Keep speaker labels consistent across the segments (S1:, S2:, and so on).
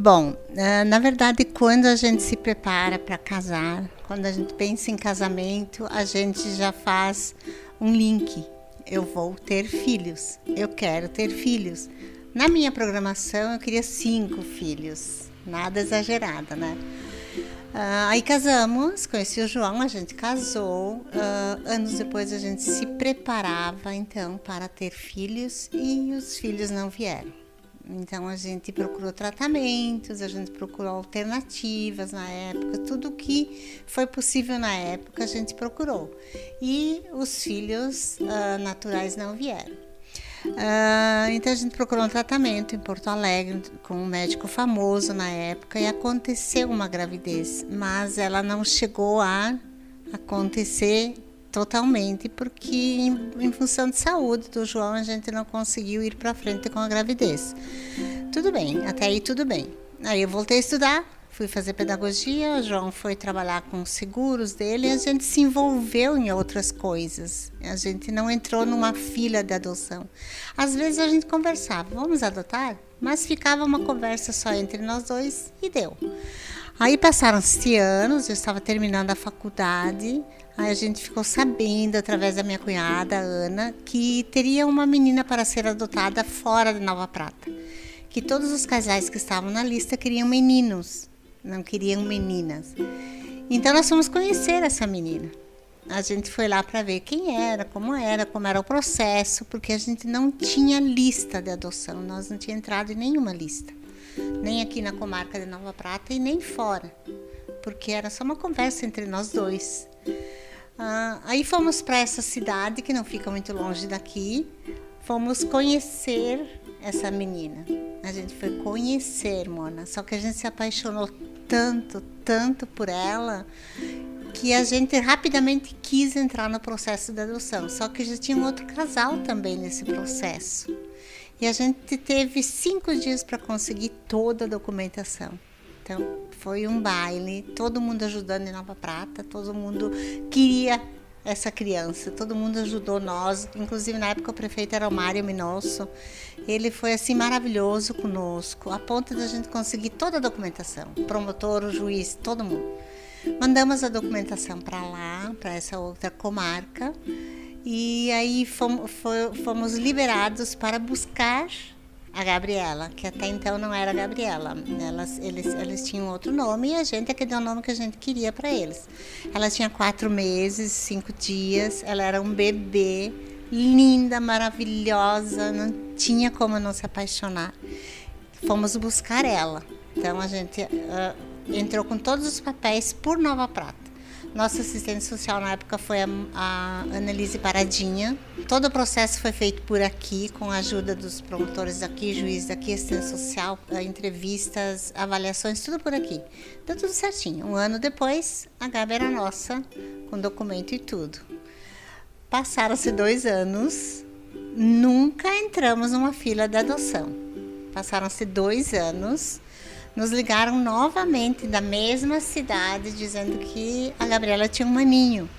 S1: Bom, na verdade, quando a gente se prepara para casar, quando a gente pensa em casamento, a gente já faz um link. Eu vou ter filhos, eu quero ter filhos. Na minha programação, eu queria 5 filhos, nada exagerada, né? Aí casamos, conheci o João, a gente casou. Anos depois a gente se preparava, então, para ter filhos e os filhos não vieram. Então a gente procurou tratamentos, a gente procurou alternativas na época, tudo que foi possível na época a gente procurou. E os filhos naturais não vieram. Então a gente procurou um tratamento em Porto Alegre com um médico famoso na época e aconteceu uma gravidez, mas ela não chegou a acontecer totalmente porque em função de saúde do João a gente não conseguiu ir para frente com a gravidez. Tudo bem, até aí tudo bem. Aí eu voltei a estudar, fui fazer pedagogia, o João foi trabalhar com os seguros dele e a gente se envolveu em outras coisas. A gente não entrou numa fila de adoção. Às vezes a gente conversava, vamos adotar? Mas ficava uma conversa só entre nós dois e deu. Aí passaram-se anos, eu estava terminando a faculdade, aí a gente ficou sabendo, através da minha cunhada, Ana, que teria uma menina para ser adotada fora de Nova Prata. Que todos os casais que estavam na lista queriam meninos, não queriam meninas. Então nós fomos conhecer essa menina. A gente foi lá para ver quem era, como era o processo, porque a gente não tinha lista de adoção, nós não tínhamos entrado em nenhuma lista. Nem aqui na comarca de Nova Prata e nem fora, porque era só uma conversa entre nós dois. Aí fomos para essa cidade, que não fica muito longe daqui, fomos conhecer essa menina. A gente foi conhecer, Mona, só que a gente se apaixonou tanto por ela, que a gente rapidamente quis entrar no processo de adoção, só que já tinha um outro casal também nesse processo. E a gente teve 5 dias para conseguir toda a documentação. Então, foi um baile, todo mundo ajudando em Nova Prata, todo mundo queria essa criança, todo mundo ajudou nós, inclusive na época o prefeito era o Mário Minosso. Ele foi assim maravilhoso conosco, a ponto de a gente conseguir toda a documentação, o promotor, o juiz, todo mundo. Mandamos a documentação para lá, para essa outra comarca. E aí fomos liberados para buscar a Gabriela, que até então não era Gabriela. Eles tinham outro nome e a gente é que deu o nome que a gente queria para eles. Ela tinha 4 meses, 5 dias, ela era um bebê, linda, maravilhosa, não tinha como não se apaixonar. Fomos buscar ela. Então a gente entrou com todos os papéis por Nova Prata. Nossa assistente social na época foi a Annelise Paradinha. Todo o processo foi feito por aqui, com a ajuda dos promotores daqui, juiz daqui, assistente social, entrevistas, avaliações, tudo por aqui. Deu tudo certinho. 1 ano depois, a Gabi era nossa, com documento e tudo. Passaram-se 2 anos, nunca entramos numa fila de adoção. Passaram-se 2 anos. Nos ligaram novamente da mesma cidade, dizendo que a Gabriela tinha um maninho.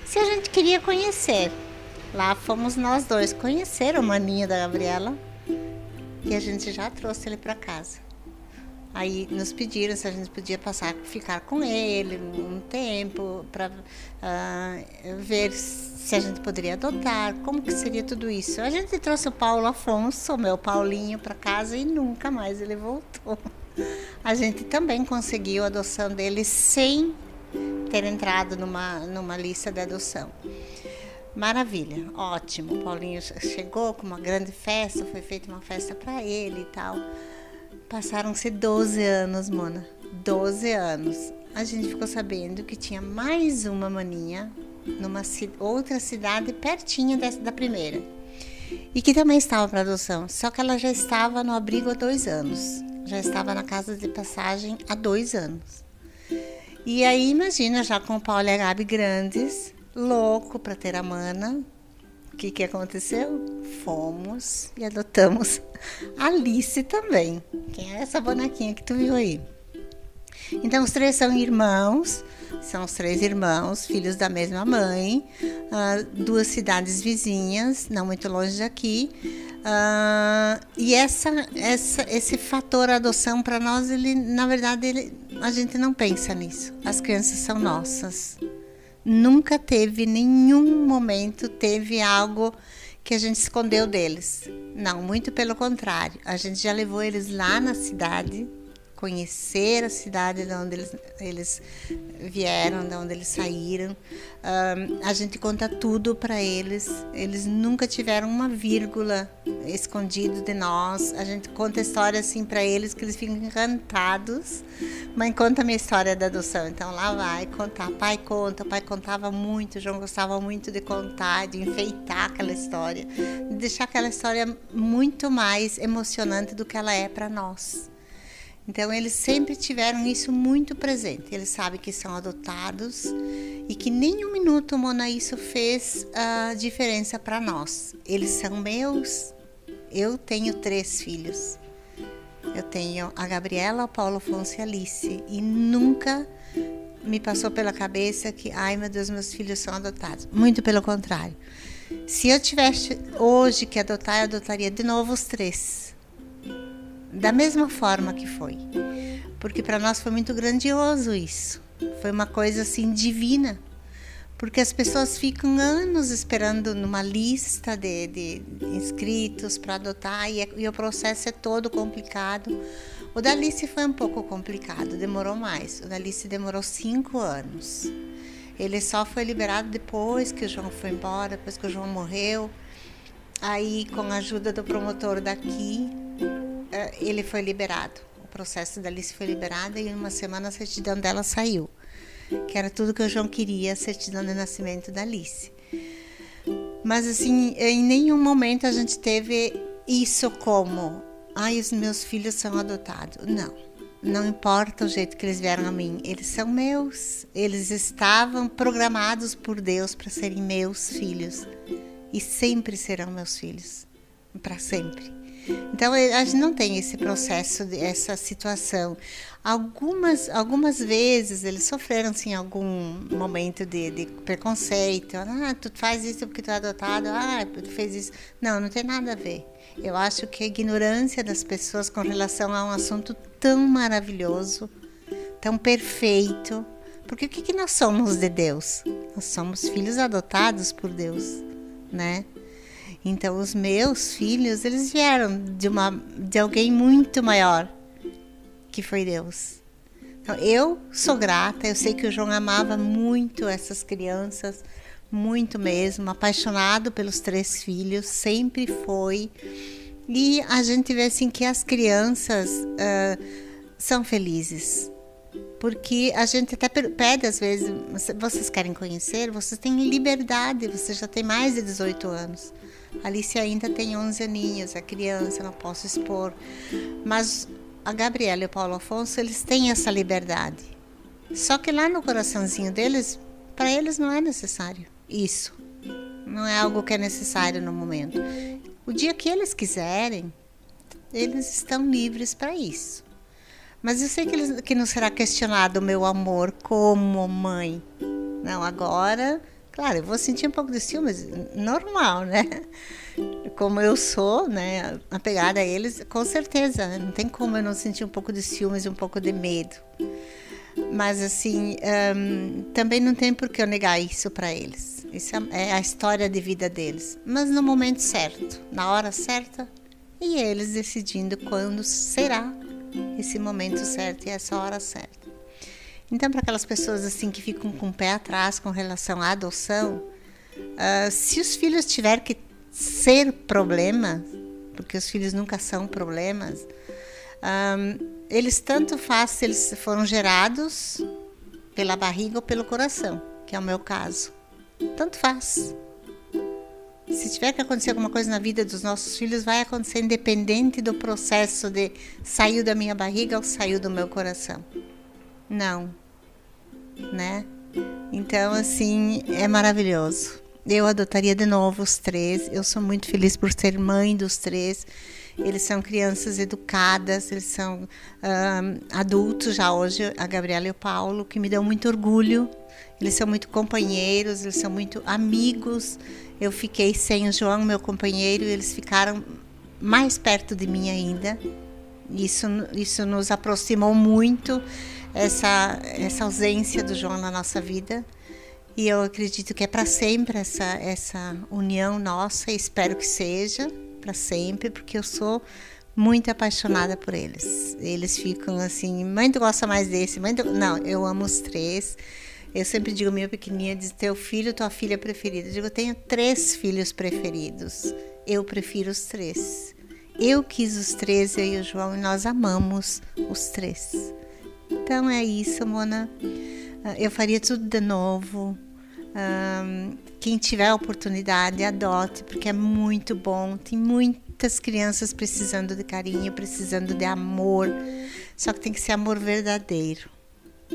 S1: Se a gente queria conhecer, lá fomos nós dois conhecer o maninho da Gabriela e a gente já trouxe ele para casa. Aí nos pediram se a gente podia ficar com ele um tempo para ver se a gente poderia adotar, como que seria tudo isso. A gente trouxe o Paulo Afonso, o meu Paulinho, para casa e nunca mais ele voltou. A gente também conseguiu a adoção dele sem ter entrado numa lista de adoção. Maravilha, ótimo. O Paulinho chegou com uma grande festa, foi feita uma festa para ele e tal. Passaram-se 12 anos, Mona, 12 anos. A gente ficou sabendo que tinha mais uma maninha numa outra cidade pertinho da primeira. E que também estava para adoção, só que ela já estava no abrigo há 2 anos. Já estava na casa de passagem há 2 anos. E aí, imagina, já com o Paulo e a Gabi grandes, louco para ter a Mana. O que aconteceu? Fomos e adotamos a Alice também, que é essa bonequinha que tu viu aí. Então, os 3 são irmãos, são os 3 irmãos, filhos da mesma mãe, 2 cidades vizinhas, não muito longe daqui. E esse fator adoção para nós, na verdade, a gente não pensa nisso. As crianças são nossas. Nunca teve, nenhum momento, teve algo que a gente escondeu deles. Não, muito pelo contrário. A gente já levou eles lá na cidade, conhecer a cidade de onde eles vieram, de onde eles saíram. A gente conta tudo para eles. Eles nunca tiveram uma vírgula escondido de nós. A gente conta história assim para eles que eles ficam encantados. Mãe, conta a minha história da adoção. Então lá vai contar. Pai conta. O pai contava muito. O João gostava muito de contar, de enfeitar aquela história, de deixar aquela história muito mais emocionante do que ela é para nós. Então, eles sempre tiveram isso muito presente. Eles sabem que são adotados e que nem um minuto, Mona, isso fez a diferença para nós. Eles são meus. Eu tenho 3 filhos. Eu tenho a Gabriela, o Paulo Afonso e a Alice. E nunca me passou pela cabeça que, ai meu Deus, meus filhos são adotados. Muito pelo contrário. Se eu tivesse hoje que adotar, eu adotaria de novo os 3. Da mesma forma que foi, porque para nós foi muito grandioso isso, foi uma coisa assim divina, porque as pessoas ficam anos esperando numa lista de inscritos para adotar e o processo é todo complicado. O da Alice foi um pouco complicado, demorou mais, o da Alice demorou 5 anos, ele só foi liberado depois que o João foi embora, depois que o João morreu, aí com a ajuda do promotor daqui, ele foi liberado. O processo da Alice foi liberado e em uma semana a certidão dela saiu. Que era tudo que o João queria, a certidão de nascimento da Alice. Mas assim, em nenhum momento a gente teve isso como, ai, os meus filhos são adotados. Não, não importa o jeito que eles vieram a mim. Eles são meus. Eles estavam programados por Deus para serem meus filhos. E sempre serão meus filhos. Para sempre. Então, a gente não tem esse processo, essa situação. Algumas vezes eles sofreram, sim, algum momento de preconceito. Ah, tu faz isso porque tu é adotado. Ah, tu fez isso. Não tem nada a ver. Eu acho que a ignorância das pessoas com relação a um assunto tão maravilhoso, tão perfeito. Porque o que nós somos de Deus? Nós somos filhos adotados por Deus, né? Então, os meus filhos, eles vieram de alguém muito maior, que foi Deus. Então, eu sou grata, eu sei que o João amava muito essas crianças, muito mesmo, apaixonado pelos 3 filhos, sempre foi. E a gente vê assim que as crianças são felizes. Porque a gente até pede às vezes, vocês querem conhecer, vocês têm liberdade, você já tem mais de 18 anos. A Alice ainda tem 11 aninhos, é criança, não posso expor. Mas a Gabriela e o Paulo Afonso, eles têm essa liberdade. Só que lá no coraçãozinho deles, para eles não é necessário isso. Não é algo que é necessário no momento. O dia que eles quiserem, eles estão livres para isso. Mas eu sei que não será questionado o meu amor como mãe. Não, agora, claro, eu vou sentir um pouco de ciúmes, normal, né? Como eu sou, né, apegada a eles, com certeza, não tem como eu não sentir um pouco de ciúmes, um pouco de medo. Mas assim, também não tem por que eu negar isso para eles. Isso é a história de vida deles. Mas no momento certo, na hora certa, e eles decidindo quando será esse momento certo e essa hora certa. Então, para aquelas pessoas assim que ficam com o pé atrás com relação à adoção, se os filhos tiverem que ser problema, porque os filhos nunca são problemas, eles tanto faz se eles foram gerados pela barriga ou pelo coração, que é o meu caso. Tanto faz. Se tiver que acontecer alguma coisa na vida dos nossos filhos, vai acontecer independente do processo de saiu da minha barriga ou saiu do meu coração. Não, né? Então, assim, é maravilhoso. Eu adotaria de novo os 3. Eu sou muito feliz por ser mãe dos 3. Eles são crianças educadas, eles são adultos já hoje, a Gabriela e o Paulo, que me dão muito orgulho. Eles são muito companheiros, eles são muito amigos. Eu fiquei sem o João, meu companheiro, e eles ficaram mais perto de mim ainda. Isso nos aproximou muito, essa ausência do João na nossa vida. E eu acredito que é para sempre essa união nossa, e espero que seja para sempre, porque eu sou muito apaixonada por eles. Eles ficam assim, mãe, tu gosta mais desse? Mãe, não, eu amo os três. Eu sempre digo, minha pequenininha diz, teu filho, tua filha preferida. Eu digo, eu tenho 3 filhos preferidos. Eu prefiro os 3. Eu quis os 3, eu e o João, e nós amamos os 3. Então é isso, Mona. Eu faria tudo de novo. Quem tiver a oportunidade, adote, porque é muito bom. Tem muitas crianças precisando de carinho, precisando de amor. Só que tem que ser amor verdadeiro.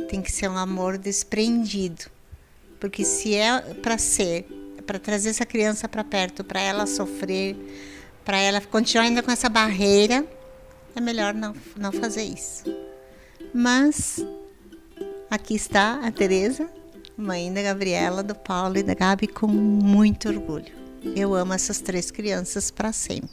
S1: Tem que ser um amor desprendido. Porque se é para trazer essa criança para perto, para ela sofrer, para ela continuar ainda com essa barreira, é melhor não fazer isso. Mas aqui está a Tereza, mãe da Gabriela, do Paulo e da Gabi, com muito orgulho. Eu amo essas 3 crianças para sempre.